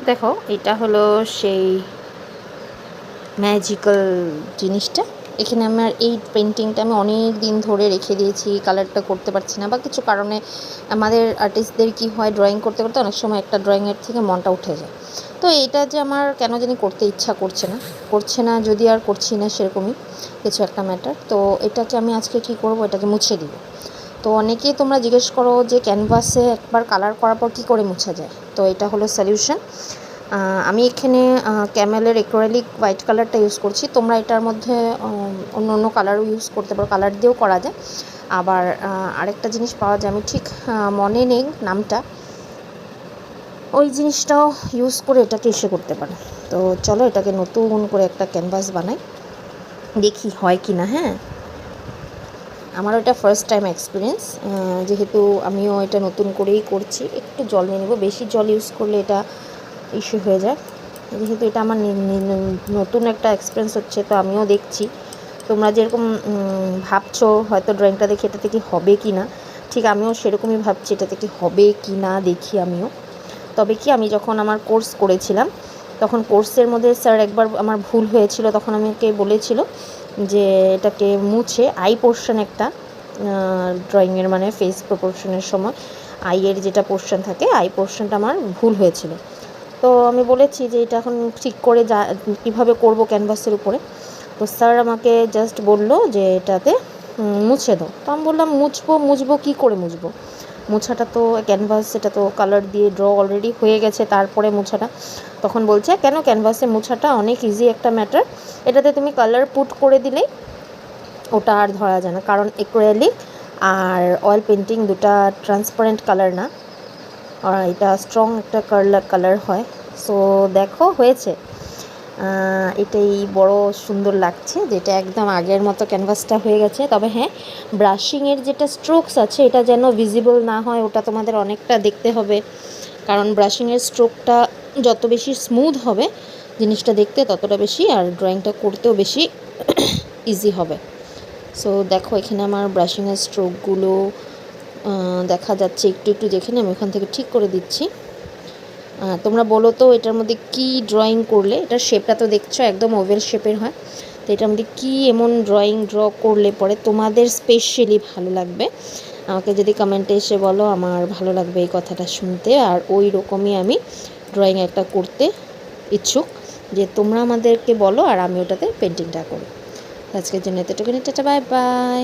দেখো এটা হলো সেই ম্যাজিক্যাল জিনিসটা। এখানে আমার এই পেন্টিংটা আমি অনেক দিন ধরে রেখে দিয়েছি, কালারটা করতে পারছি না বা কিছু কারণে। আমাদের আর্টিস্টদের কি হয়, ড্রয়িং করতে করতে অনেক সময় একটা ড্রয়িংয়ের থেকে মনটা উঠে যায়। তো এটা যে আমার কেন জানি করতে ইচ্ছা করছে না যদি আর করছি না, সেরকমই কিছু একটা ম্যাটার। তো এটাকে আমি আজকে কি করব, এটাকে মুছে দিব। তো অনেকেই তোমরা জিজ্ঞেস করো যে ক্যানভাসে একবার কালার করার পর কী করে মুছা যায়। তো এটা হলো সলিউশন। আমি এখানে ক্যামেলের অ্যাক্রিলিক হোয়াইট কালারটা ইউজ করছি। তোমরা এটার মধ্যে অন্য অন্য কালারও ইউজ করতে পারো, কালার দিয়েও করা যায়। আবার আরেকটা জিনিস পাওয়া যায়, আমি ঠিক মনে নেই নামটা, ওই জিনিসটাও ইউজ করে এটাকে এসে করতে পারো। তো চলো এটাকে নতুন করে একটা ক্যানভাস বানাই, দেখি হয় কি না। হ্যাঁ, আমার ওটা ফার্স্ট টাইম এক্সপিরিয়েন্স, যেহেতু আমিও এটা নতুন করেই করছি। একটু জল নিয়ে নেব, বেশি জল ইউজ করলে এটা ইস্যু হয়ে যায়। যেহেতু এটা আমার নতুন একটা এক্সপিরিয়েন্স হচ্ছে, তো আমিও দেখছি তোমরা যেরকম ভাবছো হয়তো ড্রয়িংটা দেখে এটাতে কি হবে কি না, ঠিক আমিও সেরকমই ভাবছি এটাতে কি হবে কি না দেখি আমিও। তবে কি আমি যখন আমার কোর্স করেছিলাম তখন কোর্সের মধ্যে স্যার একবার আমার ভুল হয়েছিল, তখন আমাকে বলেছিল যে এটাকে মুছে আই পোর্শন একটা ড্রয়িংয়ের মানে ফেস প্রপোর্শনের সময় আইয়ের যেটা পোর্শন থাকে, আই পোর্শনটা আমার ভুল হয়েছিল। তো আমি বলেছি যে এটা এখন ঠিক করে কীভাবে করব ক্যানভাসের উপরে। তো স্যার আমাকে জাস্ট বলল যে এটাতে মুছে দাও। তো আমি বললাম মুছবো কী করে মুছবো, মোছাটা তো ক্যানভাস, এটা তো কালার দিয়ে ড্র অলরেডি হয়ে গেছে, তারপরে মোছাটা। তখন বলছে কেন, ক্যানভাসে মোছাটা অনেক ইজি একটা ম্যাটার, এটাতে তুমি কালার পুট করে দিলেই ওটা আর ধরা যায় না, কারণ অ্যাক্রিলিক আর অয়েল পেন্টিং দুটা ট্রান্সপারেন্ট কালার না, আর এটা স্ট্রং একটা কালার হয়। সো দেখো হয়েছে, এটাই বড় সুন্দর লাগছে, যেটা একদম আগের মতো ক্যানভাসটা হয়ে গেছে। তবে হ্যাঁ, ব্রাশিংয়ের যেটা স্ট্রোকস আছে এটা যেন ভিজিবল না হয়, ওটা তোমাদের অনেকটা দেখতে হবে, কারণ ব্রাশিংয়ের স্ট্রোকটা যত বেশি স্মুথ হবে জিনিসটা দেখতে ততটা বেশি, আর ড্রয়িংটা করতেও বেশি ইজি হবে। সো দেখো এখানে আমার ব্রাশিংয়ের স্ট্রোকগুলো দেখা যাচ্ছে, একটু একটু দেখে আমি ওখান থেকে ঠিক করে দিচ্ছি। তোমরা বলো তো এটার মধ্যে কি ড্রয়িং করলে, এটার শেপটা তো দেখছো একদম ওভেল শেপের হয়, তো এটার মধ্যে কী এমন ড্র করলে পরে তোমাদের স্পেশালি ভালো লাগবে, আমাকে যদি কমেন্টে এসে বলো, আমার ভালো লাগবে এই কথাটা শুনতে। আর ওই রকমই আমি ড্রয়িং একটা করতে ইচ্ছুক, যে তোমরা আমাদেরকে বলো আর আমি ওটাতে পেন্টিংটা করি। আজকের জন্য এতটুকুনি, টাটা, বাই বাই।